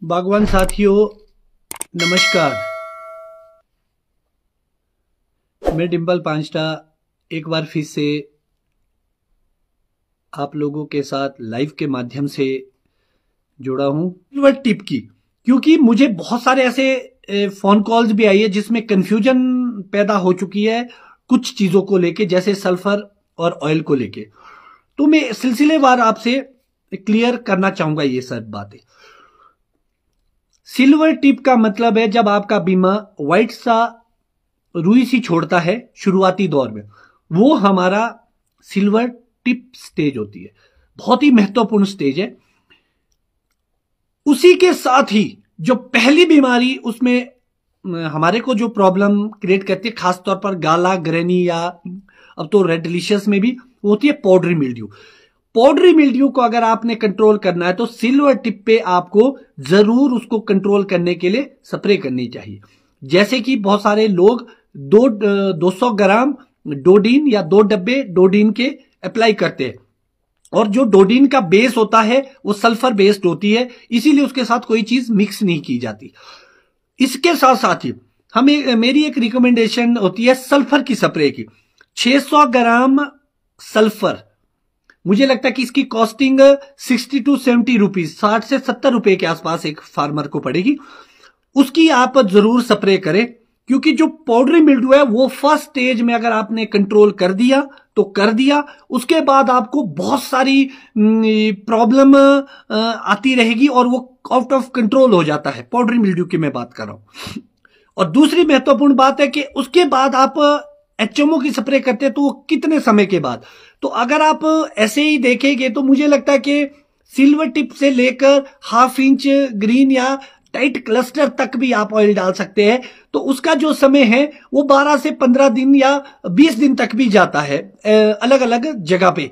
बागवान साथियों, नमस्कार। मैं डिंपल पांचटा एक बार फिर से आप लोगों के साथ लाइव के माध्यम से जुड़ा हूं सिल्वर टिप की, क्योंकि मुझे बहुत सारे ऐसे फोन कॉल्स भी आई है जिसमें कंफ्यूजन पैदा हो चुकी है कुछ चीजों को लेके, जैसे सल्फर और ऑयल को लेके। तो मैं सिलसिलेवार आपसे क्लियर करना चाहूंगा ये सब बातें। सिल्वर टिप का मतलब है जब आपका बीमा व्हाइट सा रुई सी छोड़ता है शुरुआती दौर में, वो हमारा सिल्वर टिप स्टेज होती है। बहुत ही महत्वपूर्ण स्टेज है। उसी के साथ ही जो पहली बीमारी उसमें हमारे को जो प्रॉब्लम क्रिएट करती है, खासतौर पर गाला ग्रेनी या अब तो रेड डिलीशियस में भी होती है पाउडरी मिल्ड्यू। पाउडरी मिल्ड्यू को अगर आपने कंट्रोल करना है तो सिल्वर टिप पे आपको जरूर उसको कंट्रोल करने के लिए स्प्रे करनी चाहिए। जैसे कि बहुत सारे लोग 200 ग्राम डोडीन या 2 डब्बे डोडीन के अप्लाई करते हैं, और जो डोडीन का बेस होता है वो सल्फर बेस्ड होती है, इसीलिए उसके साथ कोई चीज मिक्स नहीं की जाती। इसके साथ साथ ही मेरी एक रिकमेंडेशन होती है सल्फर की स्प्रे की। 600 ग्राम सल्फर, मुझे लगता है कि इसकी कॉस्टिंग 60 to 70 रुपीज, 60 से 70 रुपए के आसपास एक फार्मर को पड़ेगी। उसकी आप जरूर स्प्रे करें, क्योंकि जो पाउडरी मिल्ड्यू है वो फर्स्ट स्टेज में अगर आपने कंट्रोल कर दिया तो कर दिया, उसके बाद आपको बहुत सारी प्रॉब्लम आती रहेगी और वो आउट ऑफ कंट्रोल हो जाता है। पाउडरी मिल्ड्यू की मैं बात कर रहा हूं। और दूसरी महत्वपूर्ण बात है कि उसके बाद आप एचएमओ की स्प्रे करते हैं तो वो कितने समय के बाद। तो अगर आप ऐसे ही देखेंगे तो मुझे लगता है कि सिल्वर टिप से लेकर ½ इंच ग्रीन या टाइट क्लस्टर तक भी आप ऑयल डाल सकते हैं, तो उसका जो समय है वो 12 से 15 दिन या 20 दिन तक भी जाता है अलग अलग जगह पे।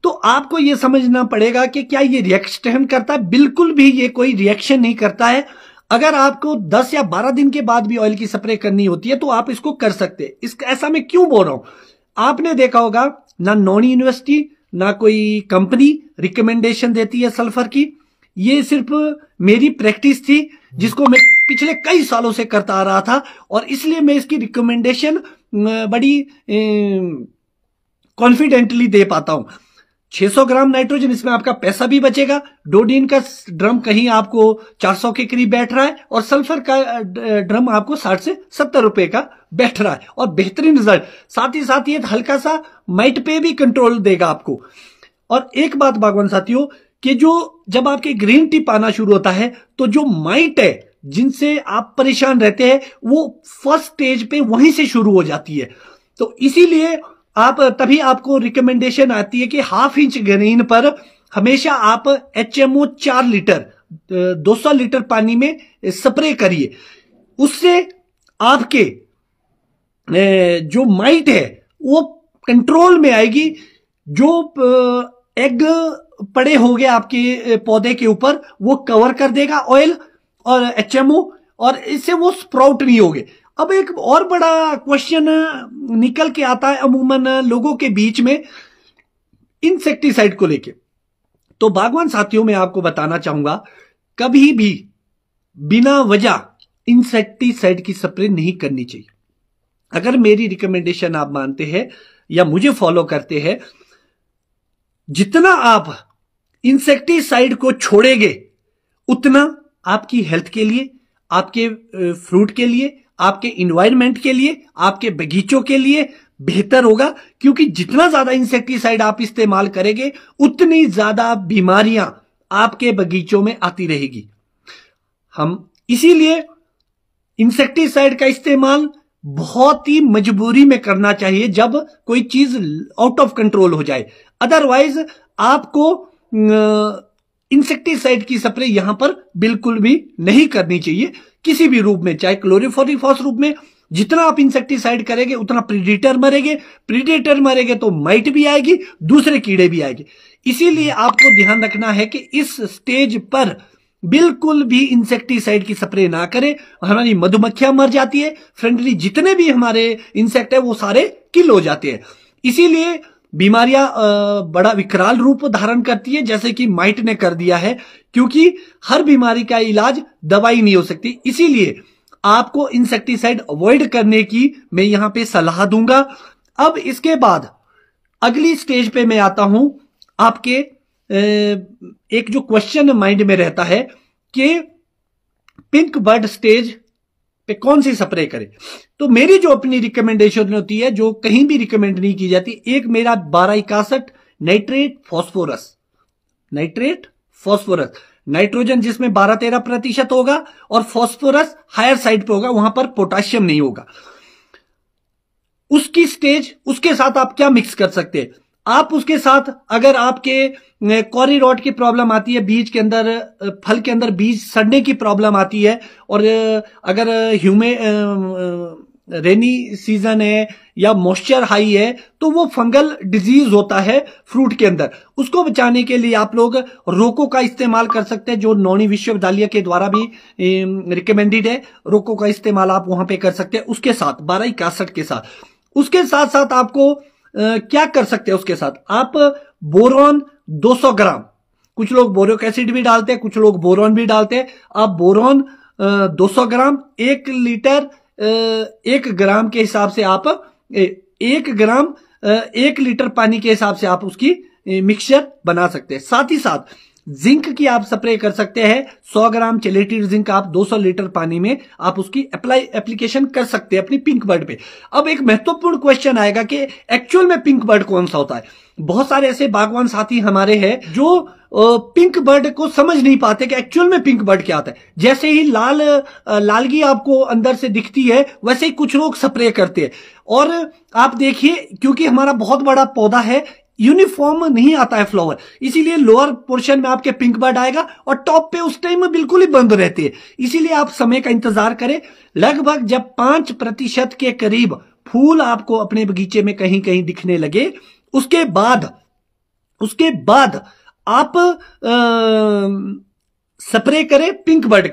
तो आपको ये समझना पड़ेगा कि क्या ये रिएक्शन करता है। बिल्कुल भी ये कोई रिएक्शन नहीं करता है। अगर आपको 10 या 12 दिन के बाद भी ऑयल की स्प्रे करनी होती है तो आप इसको कर सकते हैं। इसका ऐसा मैं क्यों बोल रहा हूं, आपने देखा होगा ना नॉन यूनिवर्सिटी ना कोई कंपनी रिकमेंडेशन देती है सल्फर की। ये सिर्फ मेरी प्रैक्टिस थी जिसको मैं पिछले कई सालों से करता आ रहा था, और इसलिए मैं इसकी रिकमेंडेशन बड़ी कॉन्फिडेंटली दे पाता हूं। 600 ग्राम नाइट्रोजन, इसमें आपका पैसा भी बचेगा। डोडीन का ड्रम कहीं आपको 400 के करीब बैठ रहा है और सल्फर का ड्रम आपको 60 से 70 रुपए का बैठ रहा है, और बेहतरीन रिजल्ट। साथ ही साथ ये हल्का सा माइट पे भी कंट्रोल देगा आपको। और एक बात बागवान साथियों, कि जो जब आपके ग्रीन टिप आना शुरू होता है तो जो माइट है जिनसे आप परेशान रहते हैं वो फर्स्ट स्टेज पे वहीं से शुरू हो जाती है। तो इसीलिए तभी आपको रिकमेंडेशन आती है कि ½ इंच ग्रीन पर हमेशा आप एचएमओ 4 लीटर 200 लीटर पानी में स्प्रे करिए। उससे आपके जो माइट है वो कंट्रोल में आएगी। जो एग पड़े होंगे आपके पौधे के ऊपर वो कवर कर देगा ऑयल और एचएमओ, और इससे वो स्प्राउट नहीं होंगे। अब एक और बड़ा क्वेश्चन निकल के आता है अमूमन लोगों के बीच में इंसेक्टिसाइड को लेके। तो बागवान साथियों, मैं आपको बताना चाहूंगा, कभी भी बिना वजह इंसेक्टिसाइड की स्प्रे नहीं करनी चाहिए। अगर मेरी रिकमेंडेशन आप मानते हैं या मुझे फॉलो करते हैं, जितना आप इंसेक्टिसाइड को छोड़ेंगे उतना आपकी हेल्थ के लिए, आपके फ्रूट के लिए, आपके इन्वायरमेंट के लिए, आपके बगीचों के लिए बेहतर होगा। क्योंकि जितना ज्यादा इंसेक्टिसाइड आप इस्तेमाल करेंगे उतनी ज्यादा बीमारियां आपके बगीचों में आती रहेगी। हम इसीलिए इंसेक्टिसाइड का इस्तेमाल बहुत ही मजबूरी में करना चाहिए, जब कोई चीज आउट ऑफ कंट्रोल हो जाए। अदरवाइज आपको इंसेक्टिसाइड की स्प्रे यहां पर बिल्कुल भी नहीं करनी चाहिए, किसी भी रूप में, चाहे क्लोरोफोरिफॉस रूप में। जितना आप इंसेक्टिसाइड करेंगे उतना प्रीडेटर मरेंगे, प्रीडेटर मरेंगे तो माइट भी आएगी, दूसरे कीड़े भी आएंगे। इसीलिए आपको ध्यान रखना है कि इस स्टेज पर बिल्कुल भी इंसेक्टिसाइड की स्प्रे ना करें। हमारी मधुमक्खियां मर जाती है, फ्रेंडली जितने भी हमारे इंसेक्ट है वो सारे किल हो जाते हैं। इसीलिए बीमारियां बड़ा विकराल रूप धारण करती है, जैसे कि माइट ने कर दिया है, क्योंकि हर बीमारी का इलाज दवाई नहीं हो सकती। इसीलिए आपको इंसेक्टिसाइड अवॉइड करने की मैं यहां पे सलाह दूंगा। अब इसके बाद अगली स्टेज पे मैं आता हूं। आपके एक जो क्वेश्चन माइंड में रहता है कि पिंक बर्ड स्टेज पे कौन सी स्प्रे करें, तो मेरी जो अपनी रिकमेंडेशन होती है, जो कहीं भी रिकमेंड नहीं की जाती, एक मेरा 1261 नाइट्रेट फॉस्फोरस, नाइट्रोजन जिसमें 12-13% होगा और फॉस्फोरस हायर साइड पे होगा, वहां पर पोटाशियम नहीं होगा। उसकी स्टेज, उसके साथ आप क्या मिक्स कर सकते हैं? आप उसके साथ, अगर आपके कॉरी रॉट की प्रॉब्लम आती है, बीज के अंदर, फल के अंदर बीज सड़ने की प्रॉब्लम आती है, और अगर रेनी सीजन है या मॉइस्चर हाई है, तो वो फंगल डिजीज होता है फ्रूट के अंदर। उसको बचाने के लिए आप लोग रोको का इस्तेमाल कर सकते हैं, जो नौणी विश्वविद्यालय के द्वारा भी रिकमेंडेड है। रोको का इस्तेमाल आप वहां पे कर सकते हैं उसके साथ, 1261 के साथ। उसके साथ साथ आपको क्या कर सकते हैं? उसके साथ आप बोरॉन 200 ग्राम, कुछ लोग बोरिक एसिड भी डालते हैं, कुछ लोग बोरॉन भी डालते हैं। आप बोरॉन 200 ग्राम 1 लीटर 1 ग्राम के हिसाब से आप 1 ग्राम 1 लीटर पानी के हिसाब से आप उसकी मिक्सचर बना सकते हैं। साथ ही साथ जिंक की आप स्प्रे कर सकते हैं। 100 ग्राम चेलेटिव जिंक आप 200 लीटर पानी में आप उसकी एप्लीकेशन कर सकते हैं अपनी पिंक बर्ड पे। अब एक महत्वपूर्ण क्वेश्चन आएगा कि एक्चुअल में पिंक बर्ड कौन सा होता है। बहुत सारे ऐसे बागवान साथी हमारे हैं जो पिंक बर्ड को समझ नहीं पाते कि एक्चुअल में पिंक बर्ड क्या होता है। जैसे ही लालगी आपको अंदर से दिखती है, वैसे ही कुछ लोग स्प्रे करते हैं। और आप देखिए, क्योंकि हमारा बहुत बड़ा पौधा है, यूनिफॉर्म नहीं आता है फ्लावर, इसीलिए लोअर पोर्शन में आपके पिंक बर्ड आएगा और टॉप पे उस टाइम में बिल्कुल ही बंद रहती है। इसीलिए आप समय का इंतजार करें। लगभग जब 5% के करीब फूल आपको अपने बगीचे में कहीं कहीं दिखने लगे, उसके बाद आप स्प्रे करें पिंक बर्ड की।